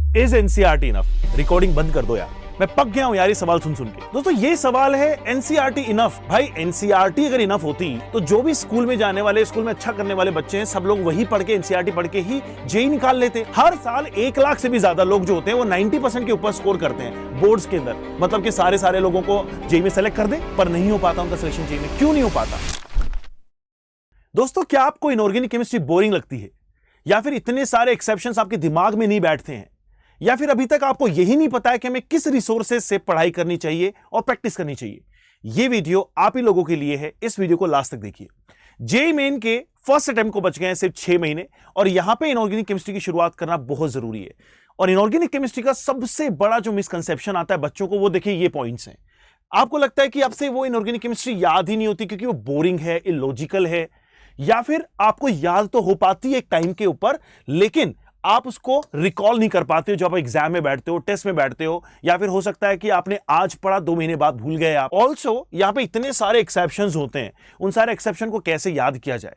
Is NCERT enough? Recording बंद कर दो यार, मैं पक गया हूं यार ये सवाल सुन सुन के। दोस्तों ये सवाल है एनसीईआरटी इनफ? भाई एनसीईआरटी अगर इनफ होती तो जो भी स्कूल में जाने वाले, स्कूल में अच्छा करने वाले बच्चे हैं, सब लोग वही पढ़ के, एनसीईआरटी पढ़ के ही जेईई निकाल लेते। हर साल 1 लाख से भी ज्यादा लोग जो होते हैं वो 90% के ऊपर स्कोर करते हैं बोर्ड्स के अंदर। मतलब कि सारे लोगों को जेईई में सेलेक्ट कर दे, पर नहीं हो पाता उनका सिलेक्शन जेईई में। क्यों नहीं हो पाता? दोस्तों क्या आपको इनऑर्गेनिक केमिस्ट्री बोरिंग लगती है, या फिर इतने सारे एक्सेप्शंस आपके दिमाग में नहीं बैठते हैं, या फिर अभी तक आपको यही नहीं पता है कि हमें किस रिसोर्सेज से पढ़ाई करनी चाहिए और प्रैक्टिस करनी चाहिए? यह वीडियो आप ही लोगों के लिए है। इस वीडियो को लास्ट तक देखिए। जेईई मेन के फर्स्ट अटेम्प्ट को बच गए हैं सिर्फ 6 महीने, और यहां पे इनऑर्गेनिक केमिस्ट्री की शुरुआत करना बहुत जरूरी है। और इनऑर्गेनिक केमिस्ट्री का सबसे बड़ा जो मिसकंसेप्शन आता है बच्चों को, वो देखिए ये पॉइंट्स हैं। आपको लगता है कि आपसे वो इनऑर्गेनिक केमिस्ट्री याद ही नहीं होती क्योंकि वो बोरिंग है, इलॉजिकल है, या फिर आपको याद तो हो पाती है एक टाइम के ऊपर, लेकिन आप उसको रिकॉल नहीं कर पाते हो जब आप एग्जाम में बैठते हो, टेस्ट में बैठते हो, या फिर हो सकता है कि आपने आज पढ़ा 2 महीने बाद भूल गए आप। ऑल्सो यहां पे इतने सारे एक्सेप्शंस होते हैं, उन सारे एक्सेप्शन को कैसे याद किया जाए?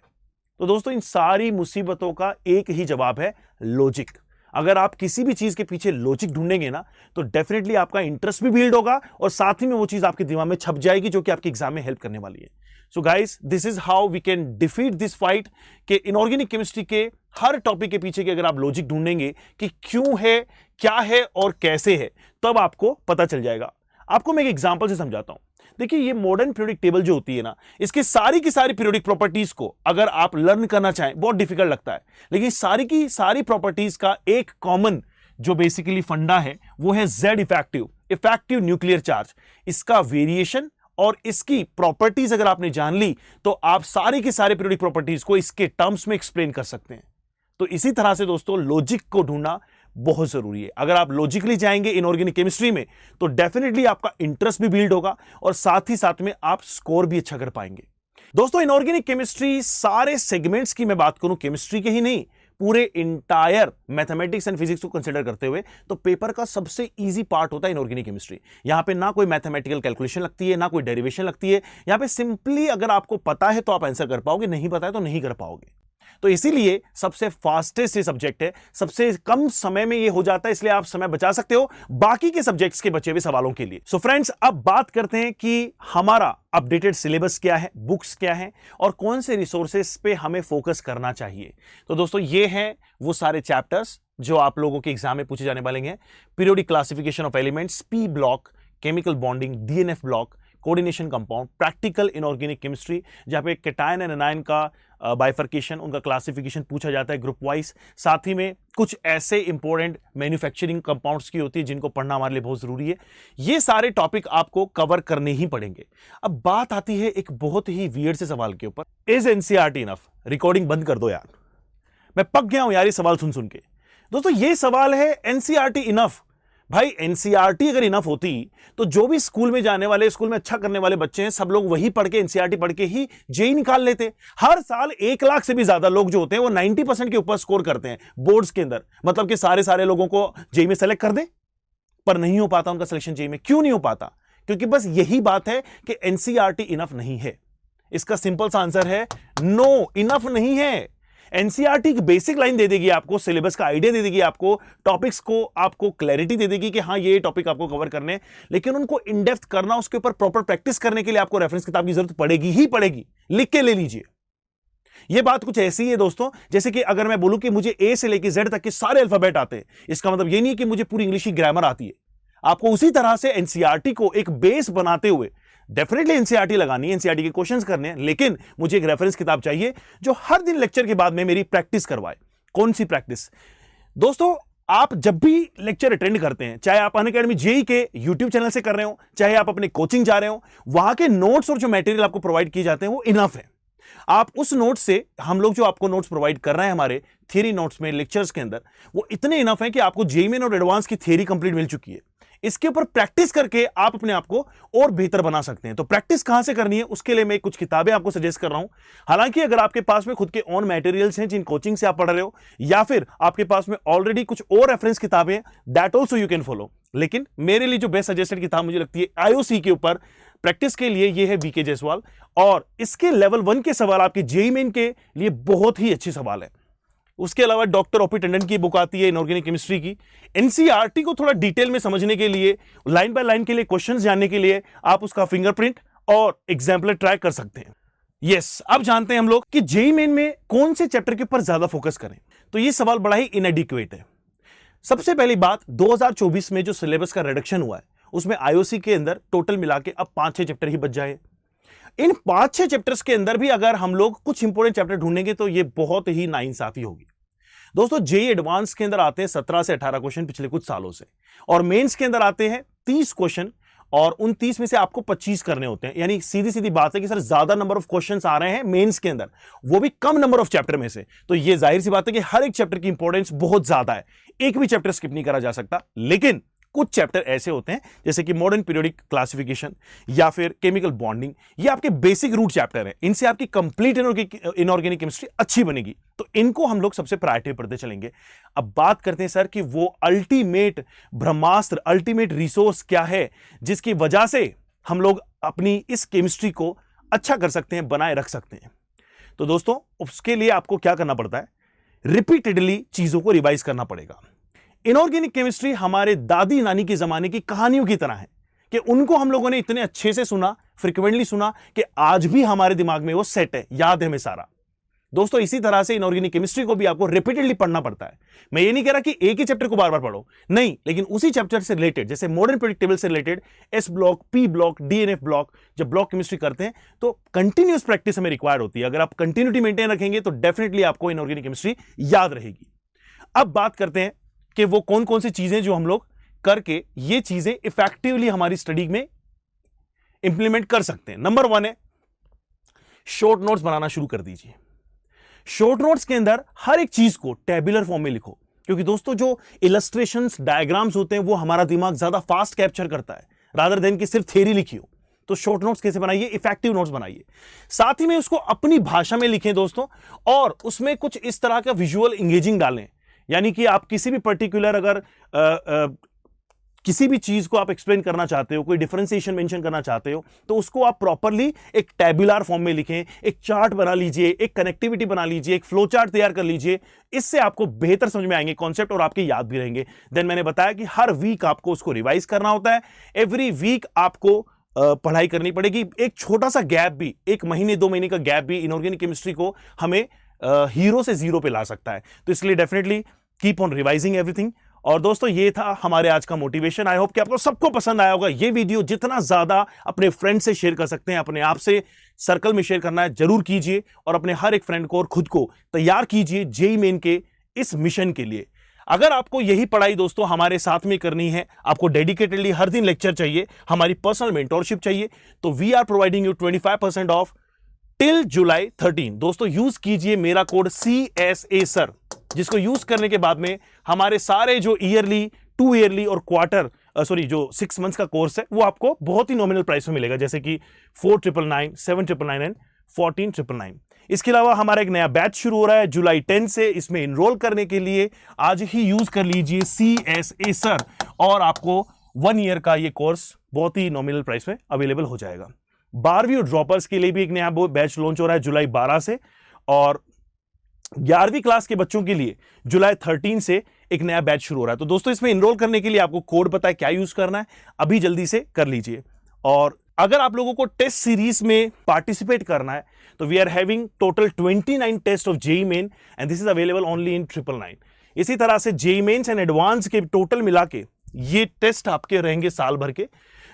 तो दोस्तों इन सारी मुसीबतों का एक ही जवाब है, लॉजिक। अगर आप किसी भी चीज के पीछे लॉजिक ढूंढेंगे ना, तो डेफिनेटली आपका इंटरेस्ट भी बिल्ड होगा और साथ ही में वो चीज आपके दिमाग में छप जाएगी जो कि आपके एग्जाम में हेल्प करने वाली है। So guys, this is how we can defeat this fight कि इनऑर्गेनिक केमिस्ट्री के हर टॉपिक के पीछे की अगर आप लॉजिक ढूंढेंगे कि क्यों है, क्या है और कैसे है, तब आपको पता चल जाएगा। आपको मैं एक एग्जांपल से समझाता हूं। देखिए ये मॉडर्न पीरियोडिक टेबल जो होती है ना, इसकी सारी की सारी पीरियोडिक प्रॉपर्टीज को अगर आप लर्न करना चाहें, बहुत डिफिकल्ट लगता है, लेकिन सारी की सारी प्रॉपर्टीज का एक कॉमन जो बेसिकली फंडा है वो है Z इफेक्टिव न्यूक्लियर चार्ज। इसका वेरिएशन और इसकी प्रॉपर्टीज अगर आपने जान ली तो आप सारी की सारी पीरियोडिक प्रॉपर्टीज को इसके टर्म्स में एक्सप्लेन कर सकते हैं। तो इसी तरह से दोस्तों लॉजिक को ढूंढना बहुत जरूरी है। अगर आप लॉजिकली जाएंगे इनऑर्गेनिक केमिस्ट्री में तो डेफिनेटली आपका इंटरेस्ट भी बिल्ड होगा और साथ ही साथ में आप स्कोर भी अच्छा कर पाएंगे। दोस्तों इनऑर्गेनिक केमिस्ट्री सारे सेगमेंट्स की मैं बात करूं, केमिस्ट्री के ही नहीं, पूरे इंटायर मैथमेटिक्स एंड फिजिक्स को कंसीडर करते हुए, तो पेपर का सबसे इजी पार्ट होता है इनऑर्गेनिक केमिस्ट्री। यहां पे ना कोई मैथमेटिकल कैलकुलेशन लगती है, ना कोई डेरिवेशन लगती है। यहां पे सिंपली अगर आपको पता है तो आप आंसर कर पाओगे, नहीं पता है तो नहीं कर पाओगे। तो इसीलिए सबसे फास्टेस्ट ये सब्जेक्ट है, सबसे कम समय में ये हो जाता है, इसलिए आप समय बचा सकते हो बाकी के सब्जेक्ट्स के बचे हुए सवालों के लिए। सो फ्रेंड्स, अब बात करते हैं कि हमारा अपडेटेड सिलेबस क्या है, बुक्स क्या है और कौन से रिसोर्सेस पे हमें फोकस करना चाहिए। तो दोस्तों ये हैं वो सारे चैप्टर्स जो आप लोगों के एग्जाम में पूछे जाने वाले हैं। Periodic classification of elements, P block, chemical bonding, DNF block, coordination compound, practical inorganic chemistry जहां पे कैटायन एंड एनायन का बाइफर्केशन, उनका क्लासिफिकेशन पूछा जाता है ग्रुप वाइज। साथ ही में कुछ ऐसे इंपॉर्टेंट मैन्युफैक्चरिंग कंपाउंड्स की होती है जिनको पढ़ना हमारे लिए बहुत जरूरी है। ये सारे टॉपिक आपको कवर करने ही पड़ेंगे। अब बात आती है एक बहुत ही वियर्ड से सवाल के ऊपर, इज एनसीईआरटी इनफ? रिकॉर्डिंग बंद कर दो यार, मैं पक गया हूं यार ये सवाल सुन सुन के। दोस्तों ये सवाल है एनसीईआरटी इनफ? भाई एनसीईआरटी अगर इनफ होती तो जो भी स्कूल में जाने वाले, स्कूल में अच्छा करने वाले बच्चे हैं, सब लोग वही पढ़ के, एनसीईआरटी पढ़ के ही जेईई निकाल लेते। हर साल 1 लाख से भी ज्यादा लोग जो होते हैं वो 90% के ऊपर स्कोर करते हैं बोर्ड्स के अंदर। मतलब कि सारे लोगों को जेईई में सेलेक्ट कर दे, पर नहीं हो पाता उनका सिलेक्शन जेईई में। क्यों नहीं हो पाता? क्योंकि बस यही बात है कि एनसीईआरटी इनफ नहीं है। इसका सिंपल सा आंसर है नो, इनफ नहीं है। एनसीईआरटी की बेसिक लाइन दे देगी आपको, सिलेबस का आइडिया दे देगी आपको, टॉपिक्स को आपको क्लैरिटी दे देगी कि हाँ ये टॉपिक आपको कवर करने, लेकिन उनको इन डेप्थ करना, उसके ऊपर प्रॉपर प्रैक्टिस करने के लिए आपको रेफरेंस किताब की जरूरत पड़ेगी ही पड़ेगी। लिख के ले लीजिए। ये बात कुछ ऐसी है दोस्तों, जैसे कि अगर मैं बोलूं कि मुझे ए से लेकर जेड तक के सारे अल्फाबेट आते हैं, इसका मतलब ये नहीं है कि मुझे पूरी इंग्लिश की ग्रामर आती है। आपको उसी तरह से एनसीईआरटी को एक बेस बनाते हुए डेफिनेटली एनसीईआरटी लगानी है, एनसीईआरटी के क्वेश्चंस करने हैं, लेकिन मुझे एक रेफरेंस किताब चाहिए जो हर दिन लेक्चर के बाद में मेरी प्रैक्टिस करवाए। कौन सी प्रैक्टिस? दोस्तों आप जब भी लेक्चर अटेंड करते हैं, चाहे आप अनअकैडमी जेईई के यूट्यूब चैनल से कर रहे हो, चाहे आप अपने कोचिंग जा रहे हो, वहां के नोट्स और जो मटेरियल आपको प्रोवाइड किए जाते हैं वो इनफ है। आप उस नोट से, हम लोग जो आपको नोट्स प्रोवाइड कर रहे हैं हमारे थियरी नोट्स में, लेक्चर्स के अंदर, वो इतने इनफ है कि आपको जेईई मेन और एडवांस की थियरी कंप्लीट मिल चुकी है। इसके ऊपर प्रैक्टिस करके आप अपने आप को और बेहतर बना सकते हैं। तो प्रैक्टिस कहां से करनी है, उसके लिए मैं कुछ किताबें आपको सजेस्ट कर रहा हूं। हालांकि अगर आपके पास में खुद के ऑन मटेरियल्स हैं जिन कोचिंग से आप पढ़ रहे हो, या फिर आपके पास में ऑलरेडी कुछ और रेफरेंस किताबें हैं, that also you can follow. लेकिन मेरे लिए जो बेस्ट सजेस्टेड किताब मुझे लगती है आईओसी के ऊपर प्रैक्टिस के लिए, ये है वीके जायसवाल, और इसके लेवल 1 के सवाल आपके जेईई मेन के लिए बहुत ही अच्छे सवाल है। उसके अलावा डॉक्टर ओपी टंडन की बुक आती है इनऑर्गेनिक केमिस्ट्री की। एनसीईआरटी को थोड़ा डिटेल में समझने के लिए, लाइन बाय लाइन के लिए क्वेश्चंस जानने के लिए आप उसका फिंगरप्रिंट और एग्जाम्पलर ट्राई कर सकते हैं। यस, अब जानते हैं हम लोग कि जेईई मेन में कौन से चैप्टर के ऊपर ज्यादा फोकस करें। तो ये सवाल बड़ा ही इनएडिक्वेट है। सबसे पहली बात, 2024 में जो सिलेबस का रिडक्शन हुआ है उसमें आईओसी के अंदर टोटल मिला के अब 5-6 चैप्टर ही बच जाए। इन 5-6 चैप्टर्स के अंदर भी अगर हम लोग कुछ इंपोर्टेंट चैप्टर ढूंढेंगे तो ये बहुत ही नाइंसाफी होगी। दोस्तों, जेईई एडवांस के अंदर आते हैं 17 से 18 क्वेश्चन पिछले कुछ सालों से, और मेंस के अंदर आते हैं 30 क्वेश्चन, और उन 30 में से आपको 25 करने होते हैं। यानी सीधी सीधी बात है कि सर ज्यादा नंबर ऑफ क्वेश्चंस आ रहे हैं मेंस के अंदर, वो भी कम नंबर ऑफ चैप्टर में से। तो ये जाहिर सी बात है कि हर एक चैप्टर की इंपॉर्टेंस बहुत ज्यादा है, एक भी चैप्टर स्किप नहीं करा जा सकता। लेकिन कुछ चैप्टर ऐसे होते हैं जैसे कि मॉडर्न पीरियोडिक क्लासिफिकेशन या फिर केमिकल बॉन्डिंग, ये आपके बेसिक रूट चैप्टर है, इनसे आपकी कंप्लीट इनऑर्गेनिक केमिस्ट्री अच्छी बनेगी, तो इनको हम लोग सबसे प्रायोरिटी पढ़ते चलेंगे। अब बात करते हैं सर कि वो अल्टीमेट ब्रह्मास्त्र, अल्टीमेट रिसोर्स क्या है जिसकी वजह से हम लोग अपनी इस केमिस्ट्री को अच्छा कर सकते हैं, बनाए रख सकते हैं। तो दोस्तों, उसके लिए आपको क्या करना पड़ता है, रिपीटेडली चीजों को रिवाइज करना पड़ेगा। इनऑर्गेनिक केमिस्ट्री हमारे दादी नानी के जमाने की कहानियों की तरह है कि उनको हम लोगों ने इतने अच्छे से सुना, फ्रिक्वेंटली सुना, कि आज भी हमारे दिमाग में वो सेट है, याद है हमें सारा। दोस्तों, इसी तरह से इनऑर्गेनिक केमिस्ट्री को भी आपको रिपीटेडली पढ़ना पड़ता है। मैं ये नहीं कह रहा कि एक ही चैप्टर को बार बार पढ़ो, नहीं, लेकिन उसी चैप्टर से रिलेटेड, जैसे मॉडर्न पीरियोडिक टेबल से related S block, P block, DNF block, जब ब्लॉक केमिस्ट्री करते हैं तो कंटिन्यूअस प्रैक्टिस हमें रिक्वायर्ड होती है। अगर आप कंटिन्यूटी मेंटेन रखेंगे तो डेफिनेटली आपको इनऑर्गेनिक केमिस्ट्री याद रहेगी। अब बात करते हैं कि वो कौन कौन सी चीजें जो हम लोग करके ये चीजें इफेक्टिवली हमारी स्टडी में इंप्लीमेंट कर सकते हैं। नंबर 1 है, शॉर्ट नोट्स बनाना शुरू कर दीजिए। शॉर्ट नोट्स के अंदर हर एक चीज को टेबुलर फॉर्म में लिखो, क्योंकि दोस्तों जो इलस्ट्रेशंस, डायग्राम्स होते हैं वो हमारा दिमाग ज्यादा फास्ट कैप्चर करता है रादर देन कि सिर्फ थ्योरी लिखी हो। तो शॉर्ट नोट्स कैसे बनाइए, इफेक्टिव नोट्स बनाइए, साथ ही में उसको अपनी भाषा में लिखें दोस्तों, और उसमें कुछ इस तरह का विजुअल इंगेजिंग डालें। यानी कि आप किसी भी पर्टिकुलर अगर किसी भी चीज को आप एक्सप्लेन करना चाहते हो, कोई डिफरेंशिएशन मेंशन करना चाहते हो, तो उसको आप प्रॉपरली एक टेबुलर फॉर्म में लिखें, एक चार्ट बना लीजिए, एक कनेक्टिविटी बना लीजिए, एक फ्लो चार्ट तैयार कर लीजिए। इससे आपको बेहतर समझ में आएंगे कॉन्सेप्ट और आपके याद भी रहेंगे। देन मैंने बताया कि हर वीक आपको उसको रिवाइज करना होता है, एवरी वीक आपको पढ़ाई करनी पड़ेगी। एक छोटा सा गैप भी, 1 महीने 2 महीने का गैप भी इनऑर्गेनिक केमिस्ट्री को हमें हीरो से जीरो पे ला सकता है। तो इसलिए definitely keep on revising everything. और दोस्तों, ये था हमारे आज का मोटिवेशन। आई होप कि आपको सबको पसंद आया होगा। ये वीडियो जितना ज्यादा अपने फ्रेंड से शेयर कर सकते हैं, अपने आप से सर्कल में शेयर करना है जरूर कीजिए, और अपने हर एक फ्रेंड को और खुद को तैयार कीजिए जेईई मेन के इस मिशन के लिए। अगर आपको यही पढ़ाई दोस्तों हमारे साथ में करनी है, आपको डेडिकेटेडली हर दिन लेक्चर चाहिए, हमारी पर्सनल मेंटोरशिप चाहिए, तो we are providing you 25% off till July 13। दोस्तों, यूज कीजिए मेरा कोड CSA सर, जिसको यूज करने के बाद में हमारे सारे जो ईयरली, 2 ईयरली और क्वार्टर जो 6 मंथ्स का कोर्स है वो आपको बहुत ही नॉमिनल प्राइस में मिलेगा, जैसे कि 4999, 7999 एंड 14999। इसके अलावा हमारा एक नया बैच शुरू हो रहा है जुलाई 10 से। इसमें इनरोल करने के लिए आज ही यूज कर लीजिए CSA सर, और आपको 1 ईयर का ये कोर्स बहुत ही नॉमिनल प्राइस में अवेलेबल हो जाएगा। 12वीं और ड्रॉपर्स के लिए भी एक नया बैच लॉन्च हो रहा है जुलाई 12 से, और 11वीं क्लास के बच्चों के लिए जुलाई 13 से एक नया बैच शुरू हो रहा है। तो दोस्तों, इसमें इनरोल करने के लिए आपको कोड पता है क्या यूज करना है, अभी जल्दी से कर लीजिए। और अगर आप लोगों को टेस्ट सीरीज में पार्टिसिपेट करना है तो we are having total 29 test of JEE Main, and this is available only in 999। इसी तरह से जेईई मेन्स एंड एडवांस के टोटल मिला के ये टेस्ट आपके रहेंगे साल भर के।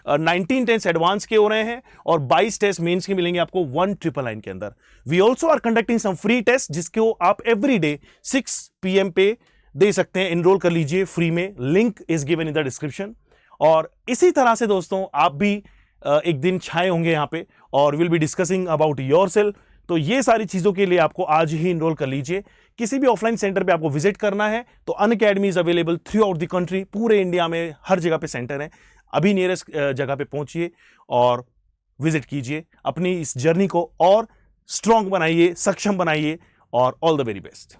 19 टेस्ट एडवांस के हो रहे हैं और 22 टेस्ट मेंस के मिलेंगे आपको 1999 के अंदर। We also are conducting some free test, जिसको आप एवरी डे 6 PM पे दे सकते हैं। इनरोल कर लीजिए फ्री में, link is given in the description. और इसी तरह से दोस्तों, आप भी एक दिन छाए होंगे यहाँ पे, और will be discussing about yourself. तो ये सारी चीजों के लिए आपको आज ही इनरोल कर लीजिए। किसी भी ऑफलाइन सेंटर पे आपको विजिट करना है तो Unacademy is available through out the country, पूरे इंडिया में हर जगह पे सेंटर है। अभी नियरेस्ट जगह पे पहुंचिए और विजिट कीजिए, अपनी इस जर्नी को और स्ट्रॉन्ग बनाइए, सक्षम बनाइए, और ऑल द वेरी बेस्ट।